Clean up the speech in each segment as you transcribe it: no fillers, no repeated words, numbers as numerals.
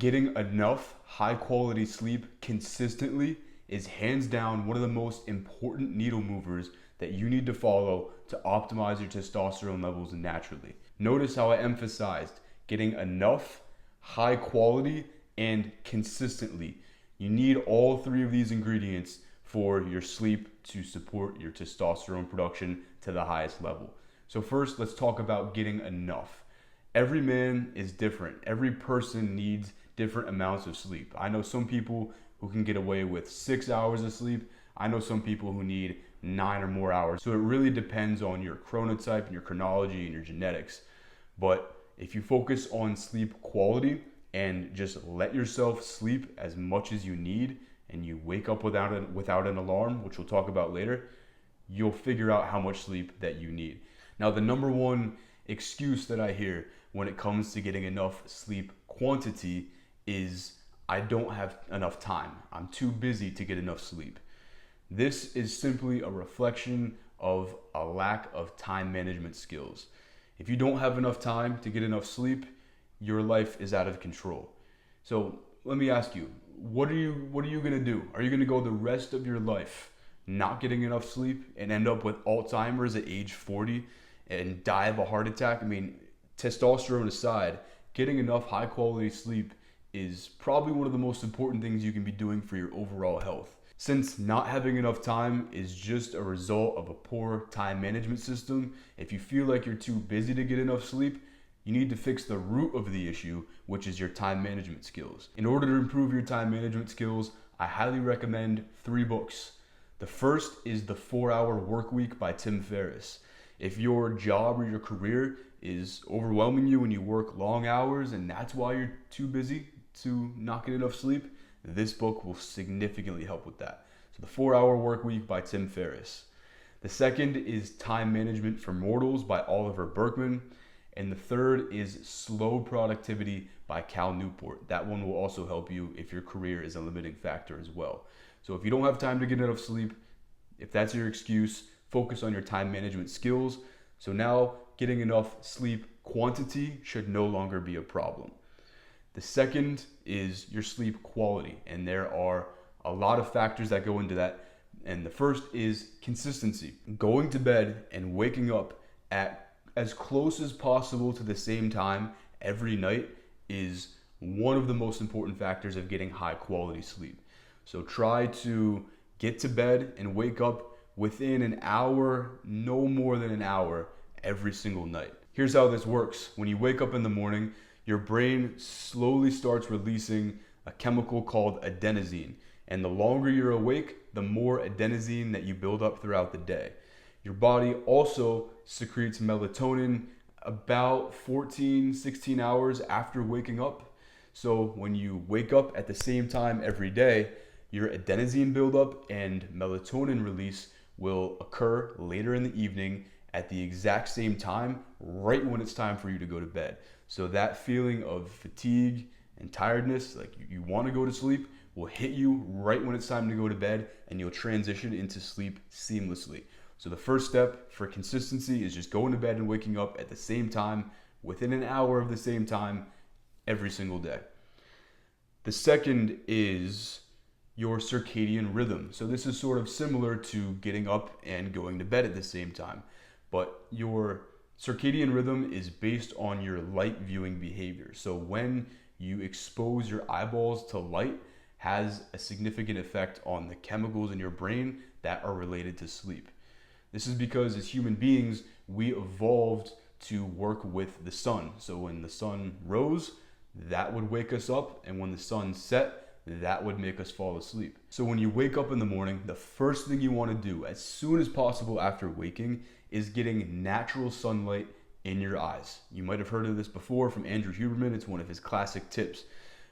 Getting enough high quality sleep consistently is hands down one of the most important needle movers that you need to follow to optimize your testosterone levels naturally. Notice how I emphasized getting enough, high quality, and consistently. You need all three of these ingredients for your sleep to support your testosterone production to the highest level. So first, let's talk about getting enough. Every man is different. Every person needs different amounts of sleep. I know some people who can get away with 6 hours of sleep. I know some people who need 9 or more hours. So it really depends on your chronotype and your chronology and your genetics. But if you focus on sleep quality and just let yourself sleep as much as you need, and you wake up without an alarm, which we'll talk about later, you'll figure out how much sleep that you need. Now, the number one excuse that I hear when it comes to getting enough sleep quantity is, I don't have enough time. I'm too busy to get enough sleep. This is simply a reflection of a lack of time management skills. If you don't have enough time to get enough sleep, your life is out of control. So let me ask you, what are you going to do? Are you going to go the rest of your life not getting enough sleep and end up with Alzheimer's at age 40 and die of a heart attack? I mean, testosterone aside, getting enough high quality sleep is probably one of the most important things you can be doing for your overall health. Since not having enough time is just a result of a poor time management system, if you feel like you're too busy to get enough sleep, you need to fix the root of the issue, which is your time management skills. In order to improve your time management skills, I highly recommend 3 books. The first is The 4-Hour Workweek by Tim Ferriss. If your job or your career is overwhelming you and you work long hours and that's why you're too busy to not get enough sleep, this book will significantly help with that. So The 4-Hour Workweek by Tim Ferriss. The second is Time Management for Mortals by Oliver Burkeman. And the third is Slow Productivity by Newport. That one will also help you if your career is a limiting factor as well. So if you don't have time to get enough sleep, if that's your excuse, focus on your time management skills. So now getting enough sleep quantity should no longer be a problem. The second is your sleep quality, and there are a lot of factors that go into that. And the first is consistency. Going to bed and waking up at as close as possible to the same time every night is one of the most important factors of getting high quality sleep. So try to get to bed and wake up within an hour, no more than an hour, every single night. Here's how this works. When you wake up in the morning, your brain slowly starts releasing a chemical called adenosine. And the longer you're awake, the more adenosine that you build up throughout the day. Your body also secretes melatonin about 16 hours after waking up. So when you wake up at the same time every day, your adenosine buildup and melatonin release will occur later in the evening at the exact same time, right when it's time for you to go to bed. So that feeling of fatigue and tiredness, like you want to go to sleep, will hit you right when it's time to go to bed, and you'll transition into sleep seamlessly. So the first step for consistency is just going to bed and waking up at the same time, within an hour of the same time, every single day. The second is your circadian rhythm. So this is sort of similar to getting up and going to bed at the same time, but your circadian rhythm is based on your light viewing behavior. So when you expose your eyeballs to light, has a significant effect on the chemicals in your brain that are related to sleep. This is because as human beings, we evolved to work with the sun. So when the sun rose, that would wake us up, and when the sun set, that would make us fall asleep. So when you wake up in the morning, the first thing you want to do as soon as possible after waking is getting natural sunlight in your eyes. You might have heard of this before from Andrew Huberman. It's one of his classic tips.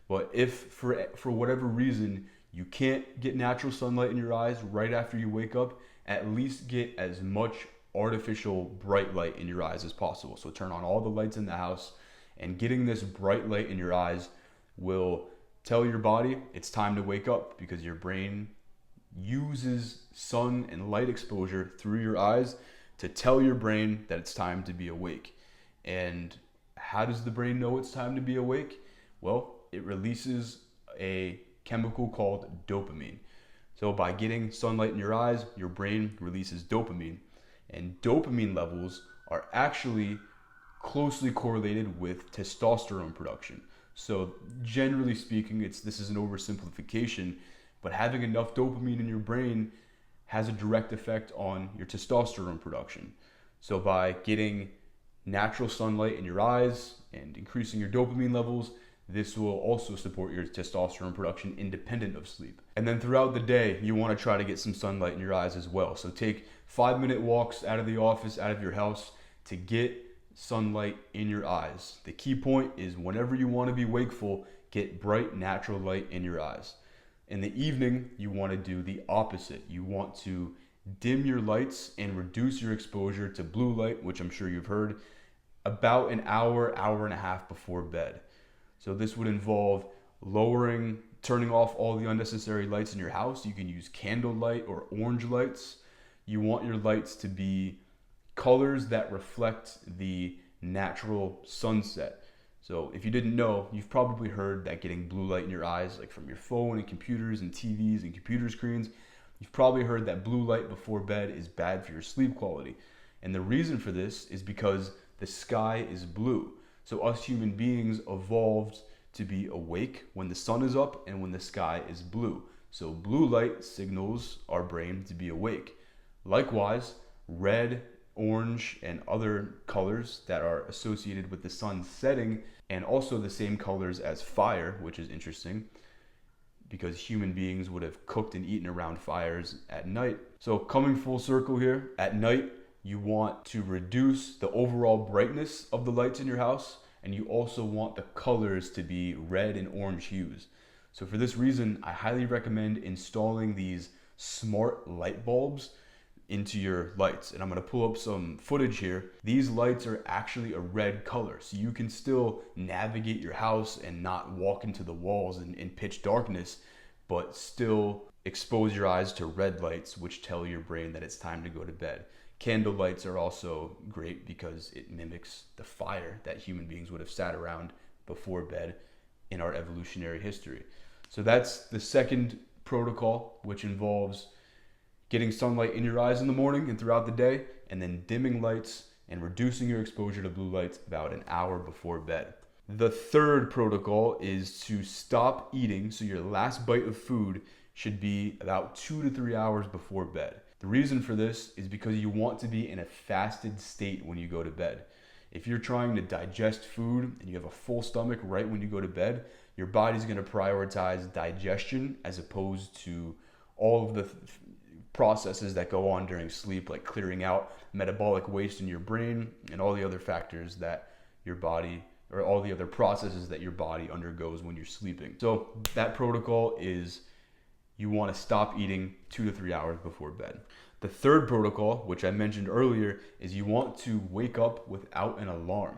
But if for whatever reason you can't get natural sunlight in your eyes right after you wake up, at least get as much artificial bright light in your eyes as possible. So turn on all the lights in the house, and getting this bright light in your eyes will tell your body it's time to wake up, because your brain uses sun and light exposure through your eyes to tell your brain that it's time to be awake. And how does the brain know it's time to be awake? Well, it releases a chemical called dopamine. So by getting sunlight in your eyes, your brain releases dopamine. And dopamine levels are actually closely correlated with testosterone production. So generally speaking, this is an oversimplification, but having enough dopamine in your brain has a direct effect on your testosterone production. So by getting natural sunlight in your eyes and increasing your dopamine levels, this will also support your testosterone production independent of sleep. And then throughout the day, you want to try to get some sunlight in your eyes as well. So take 5-minute walks out of the office, out of your house, to get sunlight in your eyes. The key point is whenever you want to be wakeful, get bright, natural light in your eyes. In the evening, you want to do the opposite. You want to dim your lights and reduce your exposure to blue light, which I'm sure you've heard, about an hour, hour and a half before bed. So this would involve turning off all the unnecessary lights in your house. You can use candle light or orange lights. You want your lights to be colors that reflect the natural sunset. So if you didn't know, you've probably heard that getting blue light in your eyes, like from your phone and computers and TVs and computer screens, you've probably heard that blue light before bed is bad for your sleep quality. And the reason for this is because the sky is blue. So us human beings evolved to be awake when the sun is up and when the sky is blue. So blue light signals our brain to be awake. Likewise, red, orange, and other colors that are associated with the sun setting, and also the same colors as fire, which is interesting because human beings would have cooked and eaten around fires at night. So coming full circle here, at night, you want to reduce the overall brightness of the lights in your house, and you also want the colors to be red and orange hues. So for this reason, I highly recommend installing these smart light bulbs into your lights. And I'm gonna pull up some footage here. These lights are actually a red color, so you can still navigate your house and not walk into the walls in pitch darkness, but still expose your eyes to red lights, which tell your brain that it's time to go to bed. Candle lights are also great because it mimics the fire that human beings would have sat around before bed in our evolutionary history. So that's the second protocol, which involves getting sunlight in your eyes in the morning and throughout the day, and then dimming lights and reducing your exposure to blue lights about an hour before bed. The third protocol is to stop eating, so your last bite of food should be about 2 to 3 hours before bed. The reason for this is because you want to be in a fasted state when you go to bed. If you're trying to digest food and you have a full stomach right when you go to bed, your body's going to prioritize digestion as opposed to all of the processes that go on during sleep, like clearing out metabolic waste in your brain and all the other factors that your body, or all the other processes that your body undergoes when you're sleeping. So that protocol is you want to stop eating 2 to 3 hours before bed. The third protocol, which I mentioned earlier, is you want to wake up without an alarm.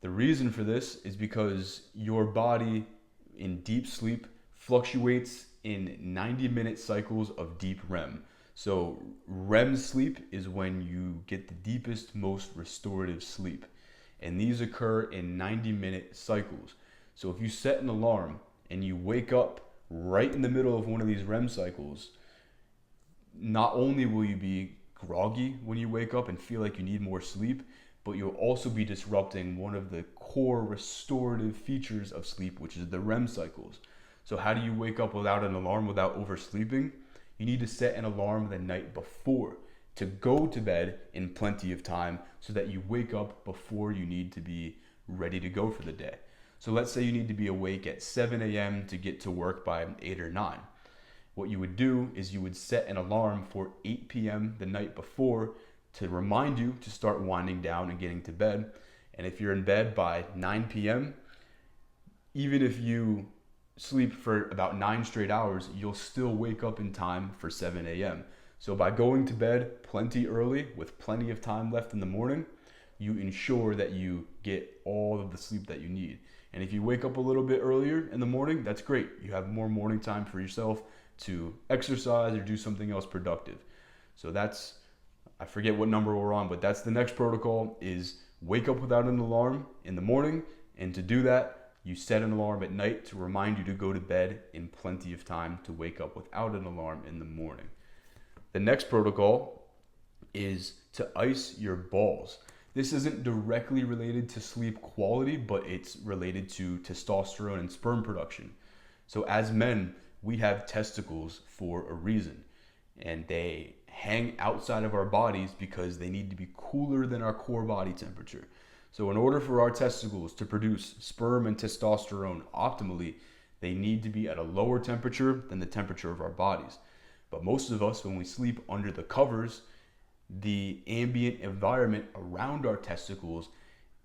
The reason for this is because your body in deep sleep fluctuates in 90-minute cycles of deep REM. So REM sleep is when you get the deepest, most restorative sleep. And these occur in 90-minute cycles. So if you set an alarm and you wake up right in the middle of one of these REM cycles, not only will you be groggy when you wake up and feel like you need more sleep, but you'll also be disrupting one of the core restorative features of sleep, which is the REM cycles. So how do you wake up without an alarm, without oversleeping? You need to set an alarm the night before to go to bed in plenty of time so that you wake up before you need to be ready to go for the day. So let's say you need to be awake at 7 a.m. to get to work by 8 or 9. What you would do is you would set an alarm for 8 p.m. the night before to remind you to start winding down and getting to bed. And if you're in bed by 9 p.m., even if you sleep for about 9 straight hours, you'll still wake up in time for 7 a.m. So by going to bed plenty early with plenty of time left in the morning, you ensure that you get all of the sleep that you need. And if you wake up a little bit earlier in the morning, that's great. You have more morning time for yourself to exercise or do something else productive. So that's, I forget what number we're on, but that's the next protocol, is wake up without an alarm in the morning. And to do that, you set an alarm at night to remind you to go to bed in plenty of time to wake up without an alarm in the morning. The next protocol is to ice your balls. This isn't directly related to sleep quality, but it's related to testosterone and sperm production. So as men, we have testicles for a reason, and they hang outside of our bodies because they need to be cooler than our core body temperature. So in order for our testicles to produce sperm and testosterone optimally, they need to be at a lower temperature than the temperature of our bodies. But most of us, when we sleep under the covers, the ambient environment around our testicles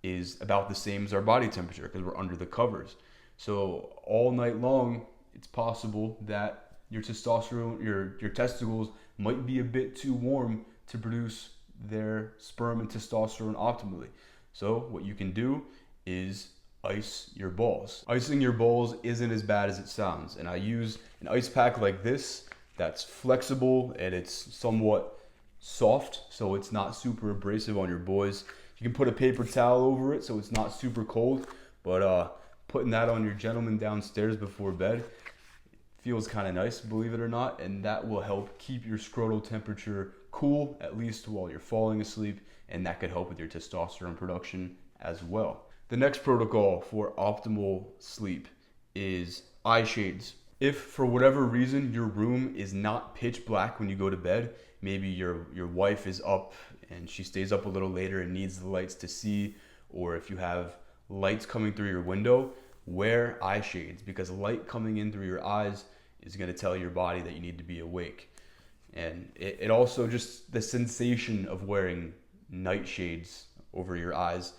is about the same as our body temperature because we're under the covers. So all night long, it's possible that your testosterone, your testicles might be a bit too warm to produce their sperm and testosterone optimally. So what you can do is ice your balls. Icing your balls isn't as bad as it sounds. And I use an ice pack like this that's flexible and it's somewhat soft, so it's not super abrasive on your boys. You can put a paper towel over it so it's not super cold, but putting that on your gentleman downstairs before bed feels kind of nice, believe it or not, and that will help keep your scrotal temperature cool, at least while you're falling asleep, and that could help with your testosterone production as well. The next protocol for optimal sleep is eye shades. If for whatever reason your room is not pitch black when you go to bed, maybe your wife is up and she stays up a little later and needs the lights to see, or if you have lights coming through your window, wear eye shades because light coming in through your eyes is going to tell your body that you need to be awake. And it also just the sensation of wearing night shades over your eyes,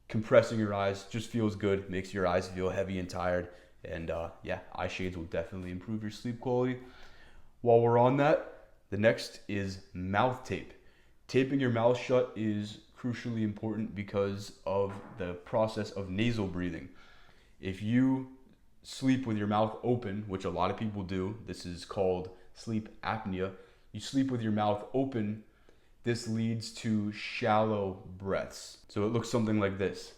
compressing your eyes just feels good, makes your eyes feel heavy and tired. And eye shades will definitely improve your sleep quality. While we're on that, the next is mouth tape. Taping your mouth shut is crucially important because of the process of nasal breathing. If you sleep with your mouth open, which a lot of people do, this is called sleep apnea. You sleep with your mouth open, this leads to shallow breaths. So it looks something like this.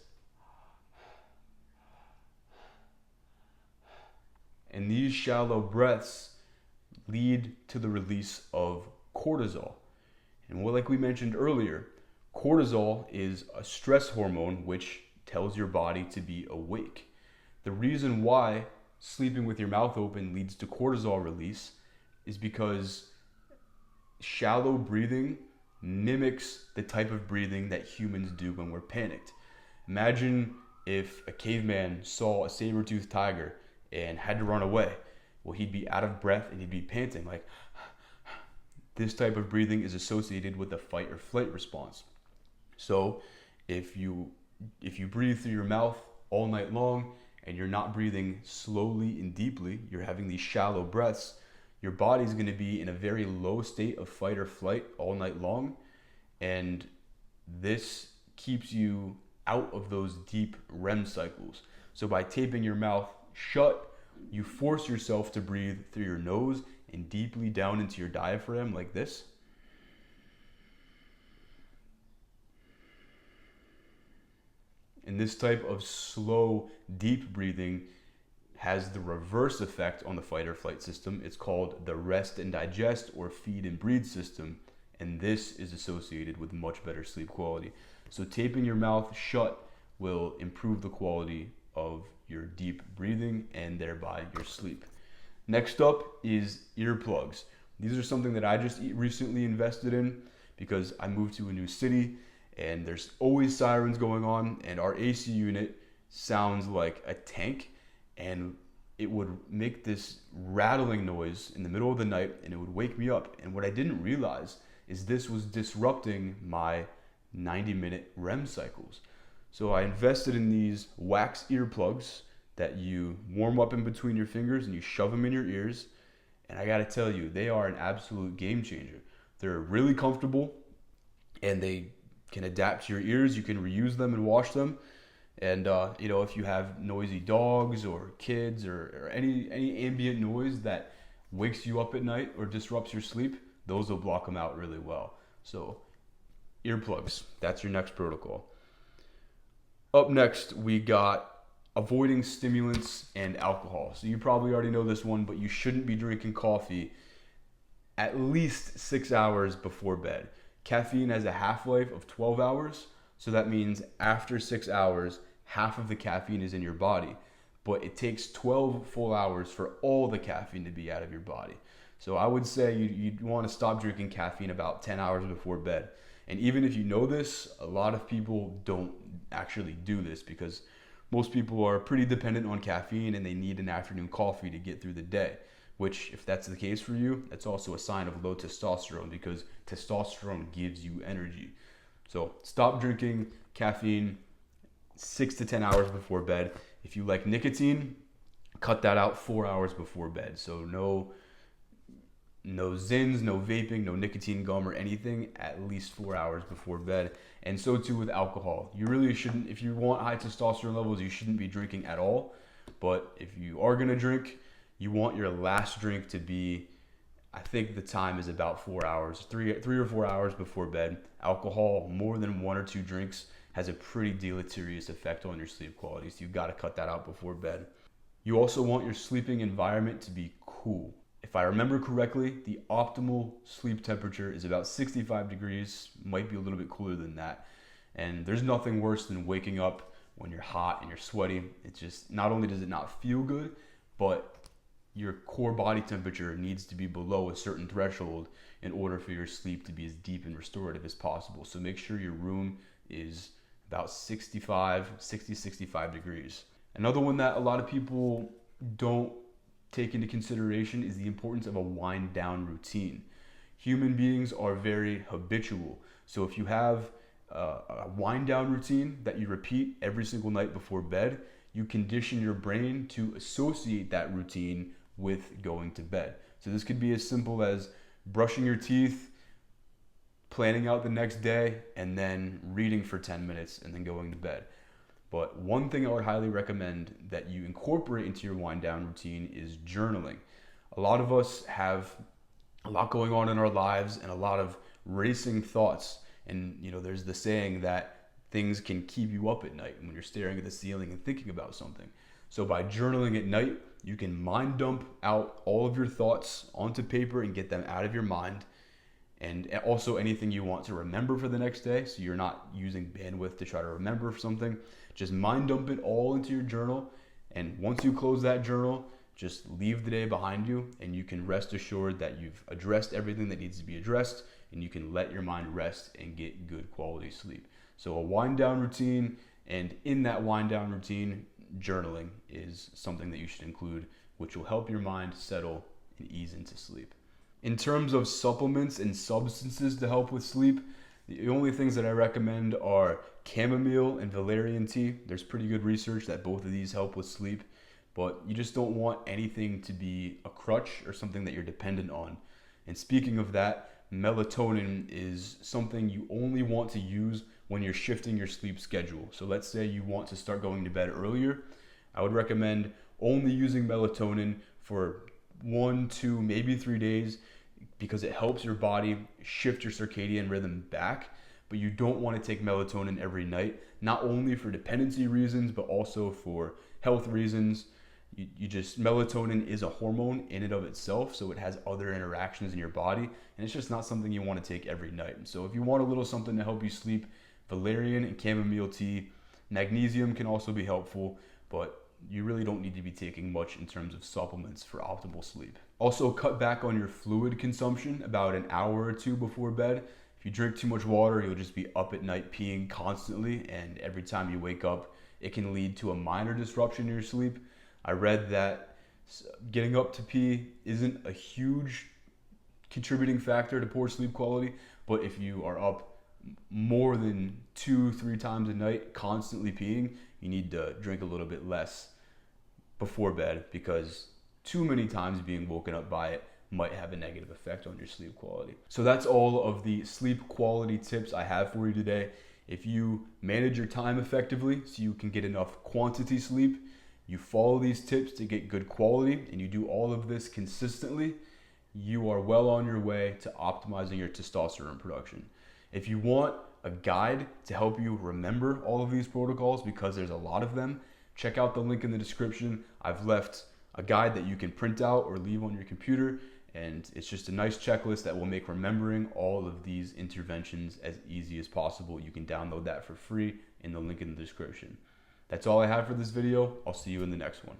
And these shallow breaths lead to the release of cortisol. And like we mentioned earlier, cortisol is a stress hormone which tells your body to be awake. The reason why sleeping with your mouth open leads to cortisol release is because shallow breathing mimics the type of breathing that humans do when we're panicked. Imagine if a caveman saw a saber-toothed tiger and had to run away. Well, he'd be out of breath and he'd be panting like this type of breathing is associated with the fight or flight response. So if you breathe through your mouth all night long and you're not breathing slowly and deeply, you're having these shallow breaths, your body's going to be in a very low state of fight or flight all night long, and this keeps you out of those deep REM cycles. So by taping your mouth shut, you force yourself to breathe through your nose and deeply down into your diaphragm like this. And this type of slow, deep breathing has the reverse effect on the fight or flight system. It's called the rest and digest or feed and breathe system. And this is associated with much better sleep quality. So taping your mouth shut will improve the quality of your deep breathing and thereby your sleep. Next up is earplugs. These are something that I just recently invested in because I moved to a new city and there's always sirens going on, and our AC unit sounds like a tank, and it would make this rattling noise in the middle of the night and it would wake me up. And what I didn't realize is this was disrupting my 90-minute REM cycles. So I invested in these wax earplugs that you warm up in between your fingers and you shove them in your ears. And I gotta tell you, they are an absolute game changer. They're really comfortable and they can adapt to your ears. You can reuse them and wash them. And if you have noisy dogs or kids or any ambient noise that wakes you up at night or disrupts your sleep, those will block them out really well. So earplugs, that's your next protocol. Up next, we got avoiding stimulants and alcohol. So you probably already know this one, but you shouldn't be drinking coffee at least 6 hours before bed. Caffeine has a half-life of 12 hours, so that means after 6 hours, half of the caffeine is in your body. But it takes 12 full hours for all the caffeine to be out of your body. So I would say you'd want to stop drinking caffeine about 10 hours before bed. And even if you know this, a lot of people don't actually do this because most people are pretty dependent on caffeine and they need an afternoon coffee to get through the day, which if that's the case for you, that's also a sign of low testosterone because testosterone gives you energy. So stop drinking caffeine 6 to 10 hours before bed. If you like nicotine, cut that out 4 hours before bed. So no Zins, no vaping, no nicotine gum or anything at least 4 hours before bed. And so too with alcohol. You really shouldn't, if you want high testosterone levels, you shouldn't be drinking at all. But if you are going to drink, you want your last drink to be, I think the time is about 4 hours, three or 4 hours before bed. Alcohol, more than 1 or 2 drinks, has a pretty deleterious effect on your sleep quality. So you've got to cut that out before bed. You also want your sleeping environment to be cool. If I remember correctly, the optimal sleep temperature is about 65 degrees, might be a little bit cooler than that. And there's nothing worse than waking up when you're hot and you're sweaty. It's just, not only does it not feel good, but your core body temperature needs to be below a certain threshold in order for your sleep to be as deep and restorative as possible. So make sure your room is about 65 degrees. Another one that a lot of people don't take into consideration is the importance of a wind down routine. Human beings are very habitual. So if you have a wind down routine that you repeat every single night before bed, you condition your brain to associate that routine with going to bed. So this could be as simple as brushing your teeth, planning out the next day, and then reading for 10 minutes and then going to bed. But one thing I would highly recommend that you incorporate into your wind down routine is journaling. A lot of us have a lot going on in our lives and a lot of racing thoughts. And there's the saying that things can keep you up at night when you're staring at the ceiling and thinking about something. So by journaling at night, you can mind dump out all of your thoughts onto paper and get them out of your mind. And also anything you want to remember for the next day, so you're not using bandwidth to try to remember something. Just mind dump it all into your journal, and once you close that journal, just leave the day behind you, and you can rest assured that you've addressed everything that needs to be addressed, and you can let your mind rest and get good quality sleep. So a wind down routine, and in that wind down routine, journaling is something that you should include, which will help your mind settle and ease into sleep. In terms of supplements and substances to help with sleep, the only things that I recommend are chamomile and valerian tea. There's pretty good research that both of these help with sleep, but you just don't want anything to be a crutch or something that you're dependent on. And speaking of that, melatonin is something you only want to use when you're shifting your sleep schedule. So let's say you want to start going to bed earlier. I would recommend only using melatonin for 1, 2, maybe 3 days because it helps your body shift your circadian rhythm back. But you don't want to take melatonin every night, not only for dependency reasons, but also for health reasons. Melatonin is a hormone in and of itself, so it has other interactions in your body, and it's just not something you want to take every night. So if you want a little something to help you sleep, valerian and chamomile tea, magnesium can also be helpful, but you really don't need to be taking much in terms of supplements for optimal sleep. Also, cut back on your fluid consumption about an hour or two before bed. If you drink too much water, you'll just be up at night peeing constantly, and every time you wake up, it can lead to a minor disruption in your sleep. I read that getting up to pee isn't a huge contributing factor to poor sleep quality, but if you are up more than 2-3 times a night constantly peeing, you need to drink a little bit less before bed, because too many times being woken up by it might have a negative effect on your sleep quality. So that's all of the sleep quality tips I have for you today. If you manage your time effectively so you can get enough quantity sleep, you follow these tips to get good quality, and you do all of this consistently, you are well on your way to optimizing your testosterone production. If you want a guide to help you remember all of these protocols, because there's a lot of them, check out the link in the description. I've left a guide that you can print out or leave on your computer, and it's just a nice checklist that will make remembering all of these interventions as easy as possible. You can download that for free in the link in the description. That's all I have for this video. I'll see you in the next one.